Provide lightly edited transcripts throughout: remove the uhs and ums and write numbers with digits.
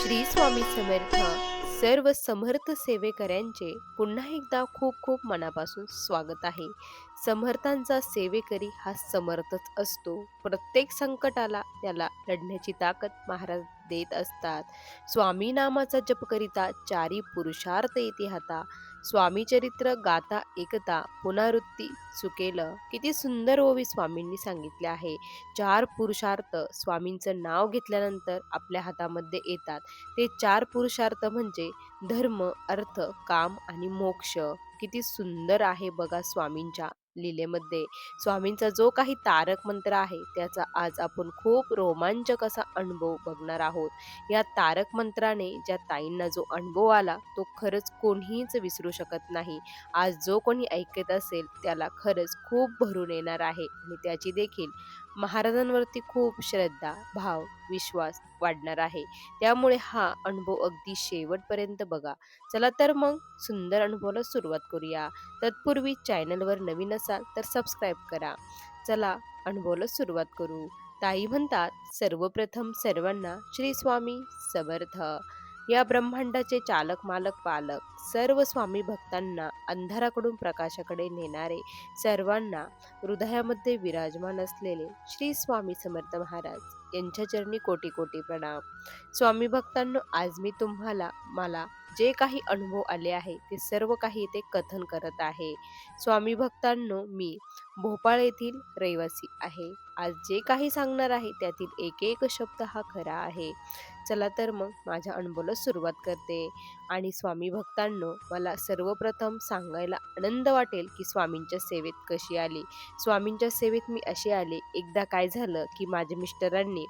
श्री स्वामी समर्थ. सर्व समर्थ सेवेकऱ्यांचे पुन्हा एकदा खूप खूप मनापासून स्वागत आहे. समर्थांचा सेवेकरी हा समर्थच असतो. प्रत्येक संकटाला त्याला लढण्याची ताकद महाराज देत असतात. स्वामी नामाचा जप करिता चारी पुरुषार्थ येते हाता. स्वामी चरित्र गाता एकता पुनरुक्ती चुकेल. किती सुंदर ओवी स्वामींनी सांगितले आहे. चार पुरुषार्थ स्वामींचं नाव घेतल्यानंतर आपल्या हातामध्ये येतात. ते चार पुरुषार्थ म्हणजे धर्म, अर्थ, काम आणि मोक्ष. किती सुंदर आहे बघा स्वामींच्या लीलेमध्ये. स्वामींचा जो काही तारक मंत्र आहे त्याचा आज आपण खूप रोमांचक असा अनुभव बघणार आहोत. या तारक मंत्राने ज्या ताईंना जो अनुभव आला तो खरंच कोणीच विसरू शकत नाही. आज जो कोणी ऐकत असेल त्याला खरंच खूप भरून येणार आहे आणि त्याची देखील महाराजांवरती खूप श्रद्धा, भाव, विश्वास वाढणार आहे. त्यामुळे हा अनुभव अगदी शेवटपर्यंत बघा. चला तर मग सुंदर अनुभवाला सुरुवात करूया. तत्पूर्वी चॅनलवर नवीन असाल तर सबस्क्राईब करा. चला अनुभवाला सुरुवात करू. ताई म्हणतात, सर्वप्रथम सर्वांना श्री स्वामी समर्थ. या ब्रह्मांडाचे चालक मालक पालक सर्व स्वामी भक्तांना अंधाराकडून प्रकाशाकडे नेणारे, सर्वांना हृदयामध्ये विराजमान असलेले श्री स्वामी समर्थ महाराज यांच्या चरणी कोटी कोटी प्रणाम. स्वामी भक्तांनो, आज मी तुम्हाला मला जे काही अनुभव आले आहे ते सर्व काही इथे कथन करत आहे. स्वामी भक्तांनो, मी भोपाळ येथील रहिवासी आहे. आज जे काही सांगणार आहे त्यातील एक एक शब्द हा खरा आहे. चला तर मग माझ्या अनुभवाला सुरुवात करते. आणि स्वामी भक्तांनो, मला सर्वप्रथम सांगायला आनंद वाटेल की स्वामींच्या सेवेत कशी आली. स्वामींच्या सेवेत मी अशी आले. एकदा काय झालं की माझ्या मिस्टरांनी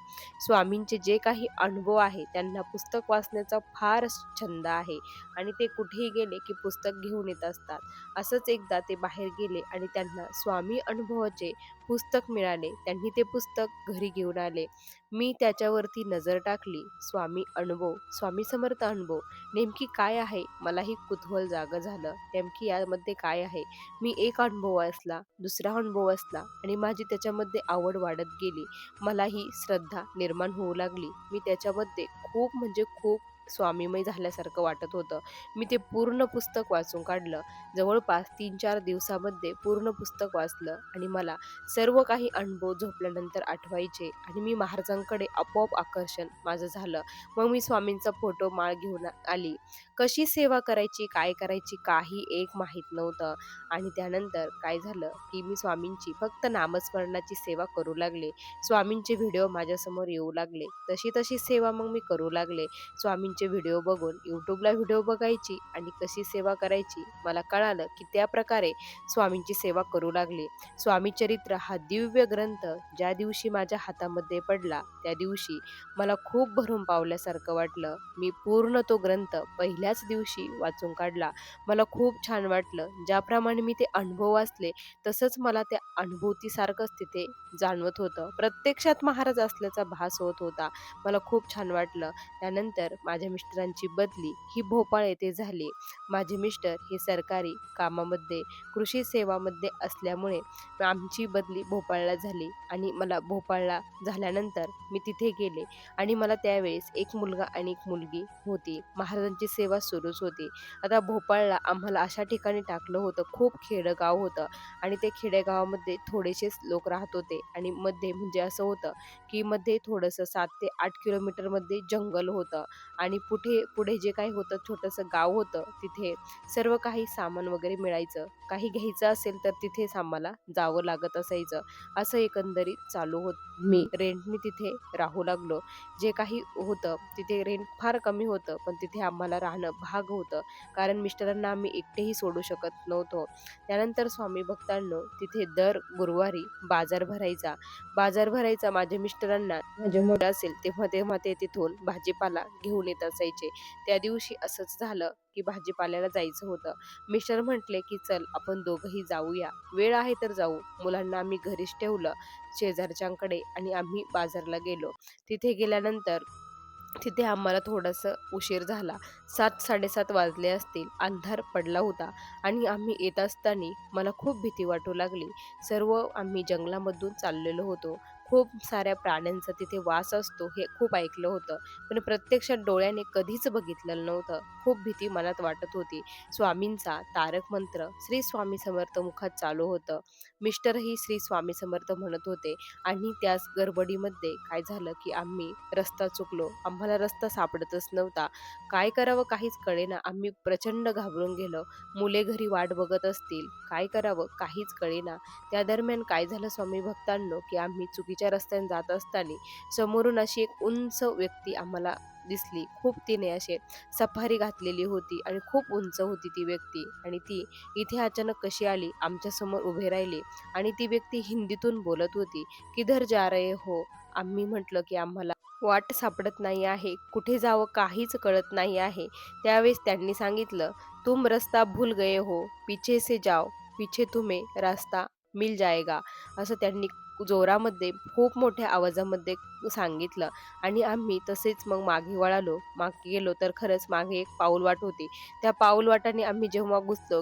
स्वामींचे जे काही अनुभव आहे त्यांना पुस्तक वाचण्याचा फार छंद आहे आणि ते कुठेही गेले की पुस्तक घेऊन येत असतात. असंच एकदा ते बाहेर गेले आणि त्यांना स्वामी अनुभवाचे पुस्तक मिळाले. त्यांनी ते पुस्तक घरी घेऊन आले. मी त्याच्यावरती नजर टाकली. स्वामी अनुभव, स्वामी समर्थ अनुभव नेमकी काय आहे, मलाही कुतूहल जागं झालं. नेमकी यामध्ये काय आहे. मी एक अनुभव वाचला, दुसरा अनुभव वाचला आणि माझी त्याच्यामध्ये आवड वाढत गेली. मलाही श्रद्धा निर्माण होऊ लागली. मी त्याच्यामध्ये खूप म्हणजे खूप स्वामीमय झाल्यासारखं वाटत होतं. मी ते पूर्ण पुस्तक वाचून काढलं. जवळपास 3-4 दिवसामध्ये पूर्ण पुस्तक वाचलं आणि मला सर्व काही अनुभव झोपल्यानंतर आठवायचे आणि मी महाराजांकडे आपोआप आकर्षण माझं झालं. मग मी स्वामींचा फोटो माळ घेऊन आली. कशी सेवा करायची, काय करायची काही एक माहीत नव्हतं. आणि त्यानंतर काय झालं की मी स्वामींची फक्त नामस्मरणाची सेवा करू लागले. स्वामींचे व्हिडिओ माझ्यासमोर येऊ लागले. तशी तशी सेवा मग मी करू लागले. स्वामींचे व्हिडिओ बघून यूट्यूबला व्हिडिओ बघायची आणि कशी सेवा करायची मला कळालं की त्या प्रकारे स्वामींची सेवा करू लागले. स्वामी चरित्र हा दिव्य ग्रंथ ज्या दिवशी माझ्या हातामध्ये पडला त्या दिवशी मला खूप भरून पावल्यासारखं वाटलं. मी पूर्ण तो ग्रंथ पहिल्याच दिवशी वाचून काढला. मला खूप छान वाटलं. ज्याप्रमाणे मी ते अनुभव वाचले तसंच मला त्या अनुभूतीसारखंच तिथे जाणवत होतं. प्रत्यक्षात महाराज असल्याचा भास होत होता. मला खूप छान वाटलं. त्यानंतर माझ्या मिस्टरांची बदली ही भोपाळ येथे झाली. माझे मिस्टर हे सरकारी कामामध्ये कृषी सेवामध्ये असल्यामुळे आमची बदली भोपाळला झाली आणि मला भोपाळला झाल्यानंतर मी तिथे गेले आणि मला त्यावेळेस एक मुलगा आणि एक मुलगी होती. महाराजांची सेवा सुरूच होती. आता भोपाळला आम्हाला अशा ठिकाणी टाकलं होतं, खूप खेडेगाव होतं आणि ते खेडेगावामध्ये थोडेसेच लोक राहत होते आणि मध्ये म्हणजे असं होतं की मध्ये थोडंसं 7 ते 8 किलोमीटरमध्ये जंगल होतं आणि पुढे जे काही होतं छोटंसं गाव होतं. तिथे सर्व काही सामान वगैरे मिळायचं. काही घ्यायचं असेल तर तिथेच आम्हाला जावं लागत असायचं. असं एकंदरीत चालू होत. मी रेंटनी तिथे राहू लागलो. जे काही होतं तिथे रेंट फार कमी होतं पण तिथे आम्हाला राहणं भाग होतं, कारण मिस्टरांना आम्ही एकटेही सोडू शकत नव्हतो. त्यानंतर स्वामी भक्तांनो, तिथे दर गुरुवारी बाजार भरायचा माझ्या मिस्टरांना जेव्हा असेल तेव्हा तेव्हा ते तिथून भाजीपाला घेऊन येत असायचे. त्या दिवशी असंच झालं की भाजीपाल्याला जायचं होतं. मिस्टर म्हटले की चल आपण दोघंही जाऊया, वेळ आहे तर जाऊ. मुलांना आम्ही घरीच ठेवलं शेजारच्यांकडे आणि आम्ही बाजारला गेलो. तिथे गेल्यानंतर तिथे आम्हाला थोडंसं उशीर झाला. 7-7:30 वाजले असतील. अंधार पडला होता आणि आम्ही येत असताना मला खूप भीती वाटू लागली. सर्व आम्ही जंगलामधून चाललेलो होतो. खूप साऱ्या प्राण्यांचा तिथे वास असतो हे खूप ऐकलं होतं, पण प्रत्यक्षात डोळ्याने कधीच बघितलेलं नव्हतं. खूप भीती मनात वाटत होती. स्वामींचा तारक मंत्र श्री स्वामी समर्थ मुखात चालू होतं. मिस्टरही श्री स्वामी समर्थ म्हणत होते आणि त्याच गडबडीमध्ये काय झालं, की आम्ही रस्ता चुकलो. आम्हाला रस्ता सापडतच नव्हता. काय करावं काहीच कळेना. आम्ही प्रचंड घाबरून गेलो. मुले घरी वाट बघत असतील. काय करावं काहीच कळेना. त्या दरम्यान काय झालं स्वामी भक्तांनो, की आम्ही चुकीच्या रस्त्याने जात असताना समोरून अशी एक उंच व्यक्ती आम्हाला दिसली. खूप तिने असे सफारी घातलेली होती आणि खूप उंच होती ती व्यक्ती आणि ती इथे अचानक कशी आली आमच्या समोर उभे राहिली आणि ती व्यक्ती हिंदीतून बोलत होती. "किधर जा रहे हो?" आम्ही म्हटलं, की आम्हाला वाट सापडत नाही आहे. कुठे जावं काहीच कळत नाही आहे. त्यावेळेस त्यांनी सांगितलं, "तुम रास्ता भूल गए हो. पीछे से जाओ. पीछे तुम्हें रास्ता मिल जाएगा." असं त्यांनी जोरामध्ये खूप मोठ्या आवाजामध्ये सांगितलं आणि आम्ही तसेच मग मागे वळालो. मागे गेलो तर खरंच मागे एक पाऊलवाट होती. त्या पाऊलवाटाने आम्ही जेव्हा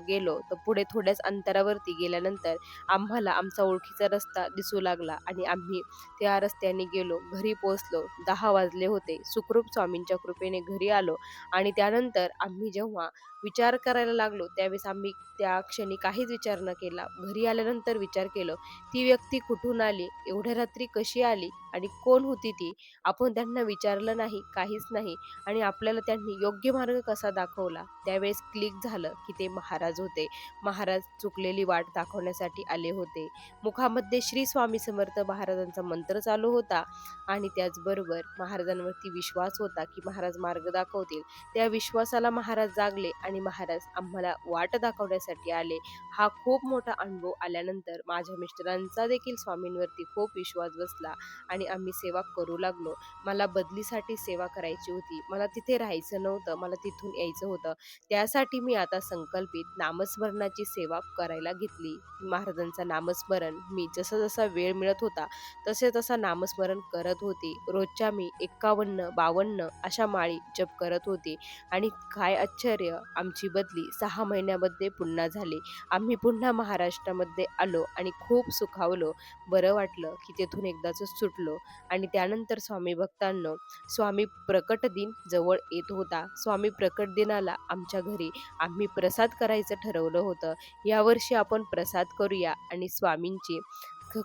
गेलो, तर पुढे थोड्याच अंतरावरती गेल्यानंतर आम्हाला आमचा ओळखीचा रस्ता दिसू लागला आणि आम्ही त्या रस्त्याने गेलो. घरी पोहोचलो. 10 वाजले होते. सुखरूप स्वामींच्या कृपेने घरी आलो आणि त्यानंतर आम्ही जेव्हा विचार करायला लागलो, त्यावेळेस आम्ही त्या क्षणी काहीच विचार न केला. घरी आल्यानंतर विचार केलं, ती व्यक्ती कुठून आली? एवढ्या रात्री कशी आली? आणि कोण होती ती? आपण त्यांना विचारलं नाही, काहीच नाही आणि आपल्याला त्यांनी योग्य मार्ग कसा दाखवला? त्यावेळेस क्लिक झालं, की ते महाराज होते. महाराज चुकलेली वाट दाखवण्यासाठी आले होते. मुखामध्ये श्री स्वामी समर्थ महाराजांचा मंत्र चालू होता आणि त्याचबरोबर महाराजांवरती विश्वास होता, की महाराज मार्ग दाखवतील. त्या विश्वासाला महाराज जागले आणि महाराज आम्हाला वाट दाखवण्यासाठी आले. हा खूप मोठा अनुभव आल्यानंतर माझ्या मिस्टरांचा देखील स्वामींवरती खूप विश्वास बसला आणि आम्ही सेवा करू लागलो. मला बदलीसाठी सेवा करायची होती. मला तिथे राहायचं नव्हतं. मला तिथून यायचं होतं. त्यासाठी मी आता संकल्पित नामस्मरणाची सेवा करायला घेतली. महाराजांचं नामस्मरण मी जसा-जसा वेळ मिळत होता, तसा नामस्मरण करत होते. रोजच्या मी 51-52 अशा माळी जप करत होते आणि काय आश्चर्य, आमची बदली 6 महिन्यामध्ये पुन्हा झाली. आम्ही पुन्हा महाराष्ट्रामध्ये आलो आणि खूप सुखावलो. बरं वाटलं, की तेथून एकदाचं सुटलो आणि त्यानंतर स्वामी भक्तांनो, स्वामी प्रकट दिन जवळ येत होता. स्वामी प्रकट दिनाला आमच्या घरी आम्ही प्रसाद करायचं ठरवलं होतं. यावर्षी आपण प्रसाद करूया आणि स्वामींची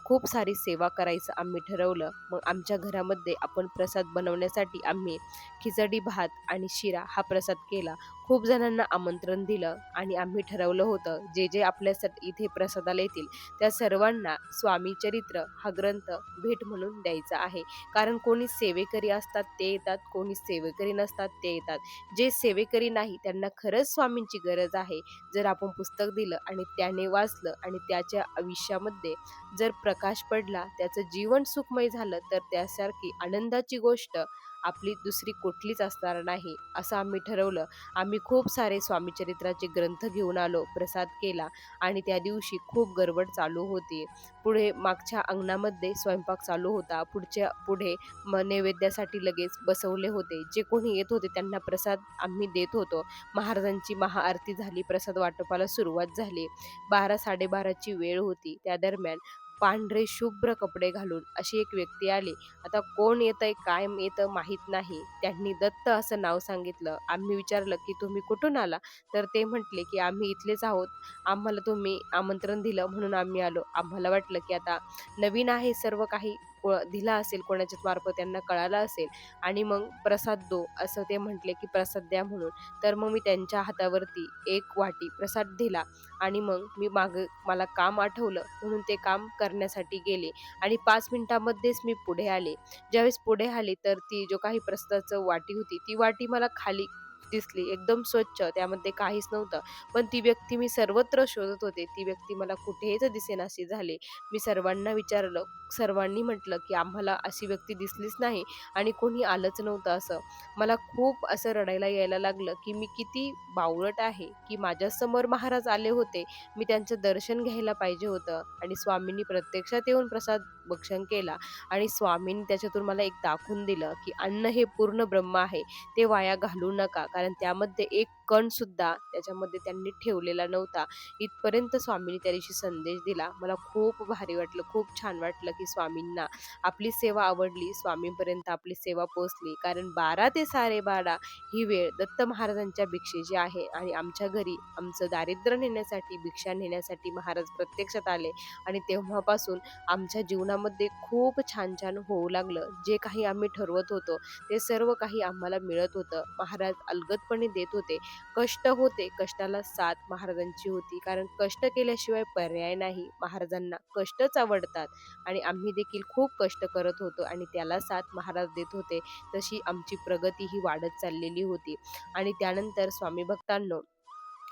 खूप सारी सेवा करायचं आम्ही ठरवलं. मग आमच्या घरामध्ये आपण प्रसाद बनवण्यासाठी आम्ही खिचडी भात आणि शिरा हा प्रसाद केला. खूप जणांना आमंत्रण दिलं आणि आम्ही ठरवलं होतं, जे आपल्यासाठी इथे प्रसादाला येतील, त्या सर्वांना स्वामी चरित्र हा ग्रंथ भेट म्हणून द्यायचा आहे. कारण कोणी सेवेकरी असतात ते येतात, कोणी सेवेकरी नसतात ते येतात. जे सेवेकरी नाही त्यांना खरंच स्वामींची गरज आहे. जर आपण पुस्तक दिलं आणि त्याने वाचलं आणि त्याच्या आयुष्यामध्ये जर प्रकाश पडला, त्याचं जीवन सुखमय झालं, तर त्यासारखी आनंदाची गोष्ट आपली दुसरी कुठलीच असणार नाही, असं आम्ही ठरवलं. आम्ही खूप सारे स्वामीचरित्राचे ग्रंथ घेऊन आलो, प्रसाद केला आणि त्या दिवशी खूप गडबड चालू होती. पुढे मागच्या अंगणामध्ये स्वयंपाक चालू होता. पुढे नैवेद्यासाठी लगेच बसवले होते. जे कोणी येत होते त्यांना प्रसाद आम्ही देत होतो. महाराजांची महाआरती झाली, प्रसाद वाटपाला सुरुवात झाली. 12-12:30 ची वेळ होती. त्या दरम्यान पांढरे शुभ्र कपडे घालून अशी एक व्यक्ती आली. आता कोण येतंय, काय येतं माहीत नाही. त्यांनी दत्त असं नाव सांगितलं. आम्ही विचारलं, की "तुम्ही कुठून आला?" तर ते म्हटले, की "आम्ही इथलेच आहोत. आम्हाला तुम्ही आमंत्रण दिलं म्हणून आम्ही आलो." आम्हाला वाटलं, की आता नवीन आहे सर्व काही दिला असेल कोणाच्याच मार्फत त्यांना कळालं असेल आणि मग प्रसाद दो असं ते म्हटले, की "प्रसाद द्या" म्हणून. तर मग मी त्यांच्या हातावरती एक वाटी प्रसाद दिला आणि मग मी मागं मला काम आठवलं म्हणून ते काम करण्यासाठी गेले आणि 5 मिनिटांमध्येच मी पुढे आले. ज्यावेळेस पुढे आले तर ती जो काही प्रसादाचं वाटी होती, ती वाटी मला खाली दिसली. एकदम स्वच्छ, त्यामध्ये काहीच नव्हतं. पण ती व्यक्ती मी सर्वत्र शोधत होते. ती व्यक्ती मला कुठेच दिसेनाशी झाली. मी सर्वांना विचारलं. सर्वांनी म्हटलं, की "आम्हाला अशी व्यक्ती दिसलीच नाही आणि कोणी आलंच नव्हतं" असं. मला खूप असं रडायला यायला लागलं, की मी किती बावळट आहे, की माझ्यासमोर महाराज आले होते. मी त्यांचं दर्शन घ्यायला पाहिजे होतं आणि स्वामींनी प्रत्यक्षात येऊन प्रसाद भक्षण केला आणि स्वामींनी त्याच्यातून मला एक दाखवून दिलं, की अन्न हे पूर्ण ब्रह्म आहे. ते वाया घालवू नका. कारण त्यामध्ये एक कणसुद्धा त्याच्यामध्ये त्यांनी ठेवलेला नव्हता. इथपर्यंत स्वामींनी त्या दिवशी संदेश दिला. मला खूप भारी वाटलं, खूप छान वाटलं, की स्वामींना आपली सेवा आवडली, स्वामींपर्यंत आपली सेवा पोहोचली. कारण 12 ते 12:30 ही वेळ दत्त महाराजांच्या भिक्षेची आहे आणि आमच्या घरी आमचं दारिद्र्य नेण्यासाठी, भिक्षा नेण्यासाठी महाराज प्रत्यक्षात आले आणि तेव्हापासून आमच्या जीवनामध्ये खूप छान-छान होऊ लागलं. जे काही आम्ही ठरवत होतो, ते सर्व काही आम्हाला मिळत होतं. महाराज अलगदपणे देत होते. कष्ट होते, कष्टाला साथ महाराजांची होती. कारण कष्ट केल्याशिवाय पर्याय नाही. महाराजांना कष्टच आवडतात आणि आम्ही देखील खूप कष्ट करत होतो आणि त्याला साथ महाराज देत होते. तशी आमची प्रगती ही वाढत चाललेली होती. आणि त्यानंतर स्वामी भक्तांनो,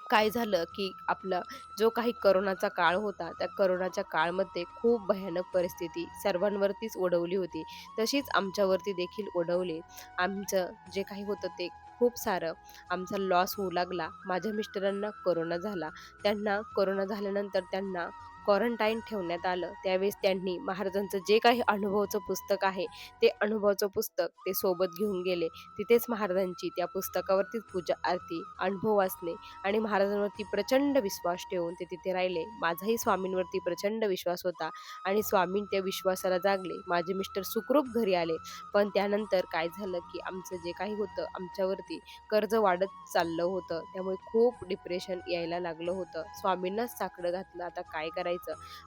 काय झालं, की आपला जो काही कोरोनाचा काळ होता, त्या कोरोनाच्या काळामध्ये खूप भयानक परिस्थिती सर्वांवरतीच ओढवली होती. तशीच आमच्यावरती देखील ओढवली. आमचं जे काही होतं ते खूप सारं आमचा लॉस होऊ लागला. माझ्या मिस्टरांना कोरोना झाला. त्यांना कोरोना झाल्यानंतर त्यांना क्वारंटाईन ठेवण्यात आलं. त्यावेळेस त्यांनी महाराजांचं जे काही अनुभवचं पुस्तक आहे, ते अनुभवचं पुस्तक ते सोबत घेऊन गेले. तिथेच महाराजांची त्या पुस्तकावरतीच पूजा आरती, अनुभव वाचणे आणि महाराजांवरती प्रचंड विश्वास ठेवून ते तिथे राहिले. माझाही स्वामींवरती प्रचंड विश्वास होता आणि स्वामी त्या विश्वासाला जागले. माझे मिस्टर सुखरूप घरी आले. पण त्यानंतर काय झालं, की आमचं जे काही होतं आमच्यावरती कर्ज वाढत चाललं होतं. त्यामुळे खूप डिप्रेशन यायला लागलं होतं. स्वामींनाच साकडं घातलं. आता काय करायचं?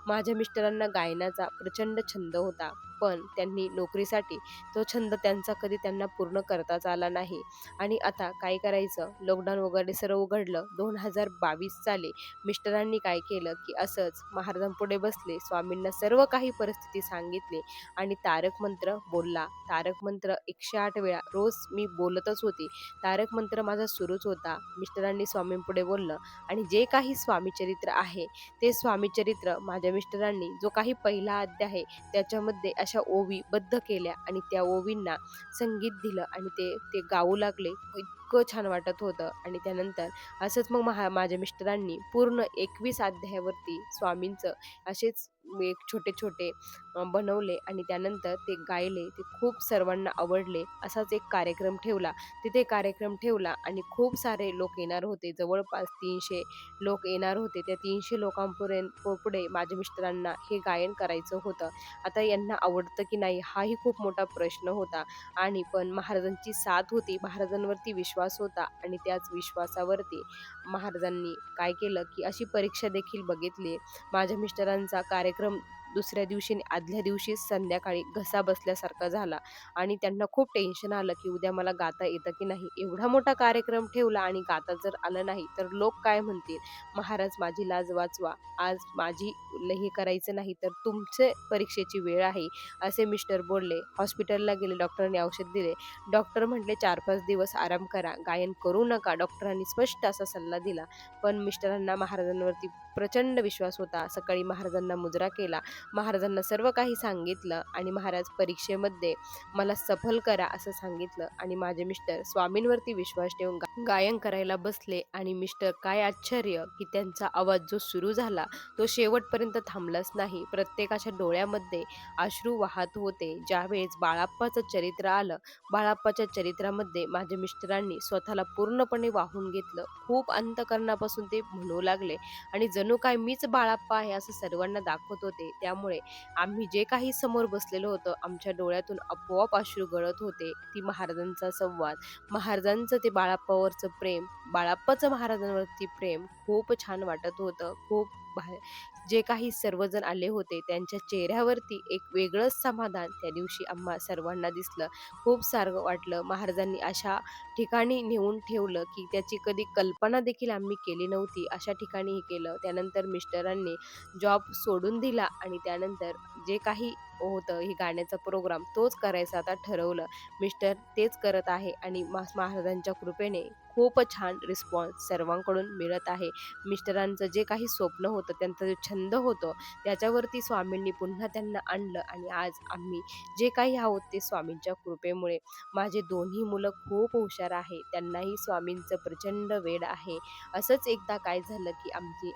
माझ्या मिस्टरांना गायनाचा प्रचंड छंद होता. पण त्यांनी नोकरीसाठी तो छंद त्यांचा कधी त्यांना पूर्ण करताच आला नाही. आणि आता काय करायचं? लॉकडाऊन वगैरे सर्व उघडलं. 2022 साली मिस्टरांनी काय केलं, की असंच महाराजांपुढे बसले. स्वामींना सर्व काही परिस्थिती सांगितली आणि तारक मंत्र बोलला. तारक मंत्र 108 वेळा रोज मी बोलतच होती. तारक मंत्र माझा सुरूच होता. मिस्टरांनी स्वामींपुढे बोललं आणि जे काही स्वामी चरित्र आहे, ते स्वामी चरित्र माझ्या मिस्टरांनी जो काही पहिला अध्याय आहे, त्याच्यामध्ये अशा ओवी बद्ध केल्या आणि त्या ओवींना संगीत दिलं आणि ते ते गाऊ लागले. इतकं छान वाटत होतं आणि त्यानंतर असंच मग माझ्या मिस्टरांनी पूर्ण 21 अध्यायावरती स्वामींचं असेच एक छोटे-छोटे बनवले आणि त्यानंतर ते गायले. ते खूप सर्वांना आवडले. असाच एक कार्यक्रम ठेवला. तिथे कार्यक्रम ठेवला आणि खूप सारे लोक येणार होते. जवळपास 300 लोक येणार होते. त्या 300 लोकांपर्यंत पुढे माझ्या मिस्टरांना हे गायन करायचं होतं. आता यांना आवडतं की नाही हाही खूप मोठा प्रश्न होता आणि पण महाराजांची साथ होती. महाराजांवरती विश्वास होता आणि त्याच विश्वासावरती महाराजांनी काय केलं, की अशी परीक्षा देखील बघितली. माझ्या मिस्टरांचा कार्यक्रम दुसऱ्या दिवशी आणि आदल्या दिवशी संध्याकाळी घसा बसल्यासारखा झाला आणि त्यांना खूप टेन्शन आलं, की उद्या मला गाता येतं की नाही. एवढा मोठा कार्यक्रम ठेवला आणि गाता जर आलं नाही, तर लोक काय म्हणतील? महाराज माझी लाज वाचवा. आज माझी हे करायचं नाही, तर तुमचे परीक्षेची वेळ आहे, असे मिस्टर बोलले. हॉस्पिटलला गेले, डॉक्टरांनी औषध दिले. डॉक्टर म्हटले 4-5 दिवस आराम करा, गायन करू नका. डॉक्टरांनी स्पष्ट असा सल्ला दिला. पण मिस्टरांना महाराजांवरती प्रचंड विश्वास होता. सकाळी महाराजांना मुजरा केला. महाराजांना सर्व काही सांगितलं आणि महाराज परीक्षेमध्ये मला सफल करा असं सांगितलं आणि माझे मिस्टर स्वामींवरती विश्वास ठेवून गायन करायला बसले आणि मिस्टर काय आश्चर्य, की त्यांचा आवाज जो सुरू झाला तो शेवटपर्यंत थांबलाच नाही. प्रत्येकाच्या डोळ्यामध्ये अश्रू वाहत होते. ज्यावेळेस बाळाप्पाचं चरित्र आलं, बाळाप्पाच्या चरित्रामध्ये माझ्या मिस्टरांनी स्वतःला पूर्णपणे वाहून घेतलं. खूप अंतःकरणापासून ते म्हणू लागले आणि जणू काय मीच बाळाप्पा आहे असं सर्वांना दाखवत होते. त्यामुळे आम्ही जे काही समोर बसलेलो होतो, आमच्या डोळ्यातून आपोआप अश्रू गळत होते. ती महाराजांचा संवाद, महाराजांचं ते बाळाप्पावरचं प्रेम, बाळाप्पाचं महाराजांवरती प्रेम खूप छान वाटत होतं. खूप जे काही सर्वजण आले होते त्यांच्या चेहऱ्यावरती एक वेगळंच समाधान त्या दिवशी आम्हा सर्वांना दिसलं. खूप सारं वाटलं. महाराजांनी अशा ठिकाणी नेऊन ठेवलं, की त्याची कधी कल्पना देखील आम्ही केली नव्हती. अशा ठिकाणी हे केलं. त्यानंतर मिस्टरांनी जॉब सोडून दिला आणि त्यानंतर जे काही होतं हे गाण्याचा प्रोग्राम तोच करायचा आता ठरवलं. मिस्टर तेच करत आहे आणि महाराजांच्या कृपेने खूप छान रिस्पॉन्स सर्वांकडून मिळत आहे. मिस्टरांचं जे काही स्वप्न होतं, त्यांचा जो छंद छंद होतं त्याच्यावरती स्वामींनी पुन्हा त्यांना आणलं आणि आज आम्ही जे काही आहोत ते स्वामींच्या कृपेमुळे. माझे दोन्ही मुलं खूप हुशार आहे. त्यांनाही स्वामींचं प्रचंड वेड आहे. असंच एकदा काय झालं, की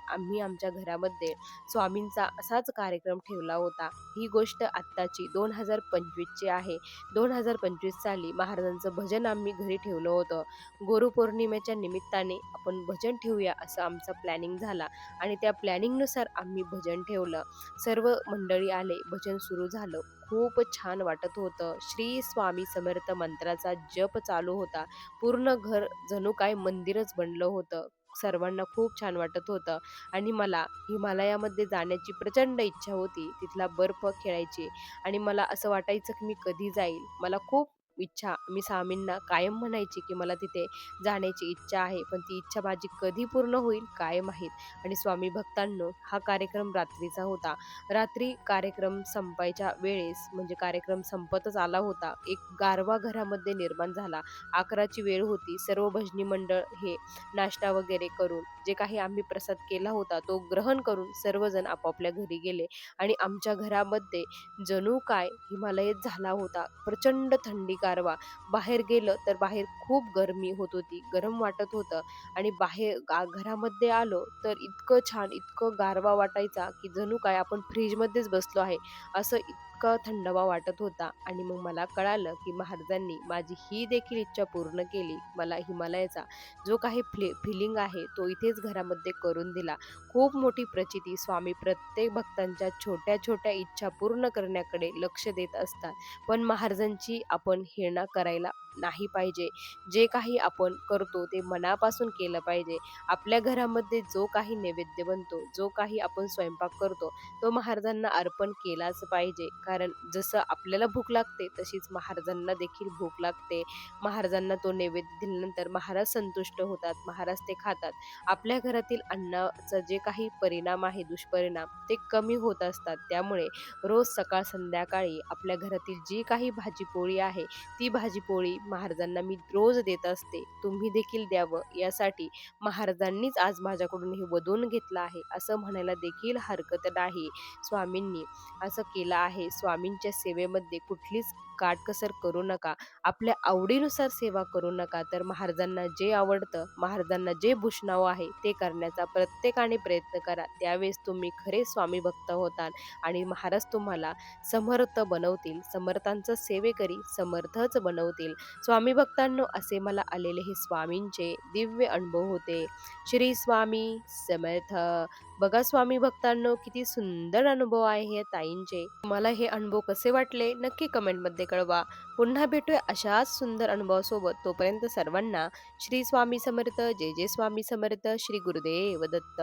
आम्ही आमच्या घरामध्ये स्वामींचा असाच कार्यक्रम ठेवला होता. ही गोष्ट आत्ताची 2025 ची आहे. 2025 साली महाराजांचं भजन आम्ही घरी ठेवलं होतं. गुरुपौर्णिमेच्या निमित्ताने आपण भजन ठेवूया असं आमचा प्लॅनिंग झाला आणि त्या प्लॅनिंगनुसार आम्ही भजन ठेवलं. सर्व मंडळी आले, भजन सुरू झालं. खूप छान वाटत होतं. श्री स्वामी समर्थ मंत्राचा जप चालू होता. पूर्ण घर जणू काय मंदिरच बनलं होतं. सर्वांना खूप छान वाटत होतं आणि मला हिमालयामध्ये जाण्याची प्रचंड इच्छा होती. तिथला बर्फ खेळायची आणि मला असं वाटायचं की मी कधी जाईल. मला खूप इच्छा मी स्वामींना कायम म्हणायची की मला तिथे जाण्याची इच्छा आहे. पण ती इच्छा माझी कधी पूर्ण होईल काय माहीत. आणि स्वामी भक्तांनो, हा कार्यक्रम रात्रीचा होता. रात्री कार्यक्रम संपायच्या वेळेस म्हणजे कार्यक्रम संपतच आला होता. एक गारवा घरामध्ये निर्माण झाला. 11 वेळ होती. सर्व भजनी मंडळ हे नाश्ता वगैरे करून जे काही आम्ही प्रसाद केला होता तो ग्रहण करून सर्वजण आपापल्या घरी गेले आणि आमच्या घरामध्ये जणू काय हिमालयच झाला होता. प्रचंड थंडी गारवा. बाहेर गेलं तर बाहेर खूप गरमी होत होती. गरम वाटत होतं आणि बाहेर घरामध्ये आलो तर इतकं छान, इतकं गारवा वाटायचा, की जणू काय आपण फ्रीजमध्येच बसलो आहे. असं इतका थंडावा वाटत होता आणि मग मला कळालं, की महाराजांनी माझी ही देखील इच्छा पूर्ण केली. मला हिमालयाचा जो काही फीलिंग आहे तो इथेच घरामध्ये करून दिला. खूप मोठी प्रचिती स्वामी प्रत्येक भक्तांच्या छोट्या-छोट्या इच्छा पूर्ण करण्याकडे लक्ष देत असतात. पण महाराजांची आपण हेळना करायला नाही पाहिजे. जे काही आपण करतो ते मनापासून केलं पाहिजे. आपल्या घरामध्ये जो काही नैवेद्य बनतो, जो काही आपण स्वयंपाक करतो, तो महाराजांना अर्पण केलाच पाहिजे. कारण जसं आपल्याला भूक लागते तशीच महाराजांना देखील भूक लागते. महाराजांना तो नैवेद्य दिल्यानंतर महाराज संतुष्ट होतात. महाराज ते खातात. आपल्या घरातील अन्नाचा जे काही परिणाम आहे, दुष्परिणाम ते कमी होत असतात. त्यामुळे रोज सकाळ संध्याकाळी आपल्या घरातील जी काही भाजी-पोळी आहे, ती भाजी-पोळी महाराजांना मी रोज देत असते. तुम्ही देखील द्यावं यासाठी महाराजांनीच आज माझ्याकडून हे वदवून घेतलं आहे, असं म्हणायला देखील हरकत नाही. स्वामींनी असं केलं आहे. स्वामींच्या सेवेमध्ये कुठलीच काटकसर करू नका. आपल्या आवडीनुसार सेवा करू नका. तर महाराजांना जे आवडतं, महाराजांना जे भूषणावं आहे, ते करण्याचा प्रत्येकाने प्रयत्न करा. त्यावेळेस तुम्ही खरे स्वामी भक्त होताल आणि महाराज तुम्हाला समर्थ बनवतील. समर्थांचं सेवेकरी समर्थच बनवतील. स्वामी भक्तांनो, असे मला आलेले हे स्वामींचे दिव्य अनुभव होते. श्री स्वामी समर्थ. बघा स्वामी भक्तांनो, किती सुंदर अनुभव आहे हे ताईंचे. तुम्हाला हे अनुभव कसे वाटले नक्की कमेंटमध्ये कळवा. पुन्हा भेटूया अशाच सुंदर अनुभवासोबत. तोपर्यंत सर्वांना श्री स्वामी समर्थ. जय जय स्वामी समर्थ. श्री गुरुदेव दत्त.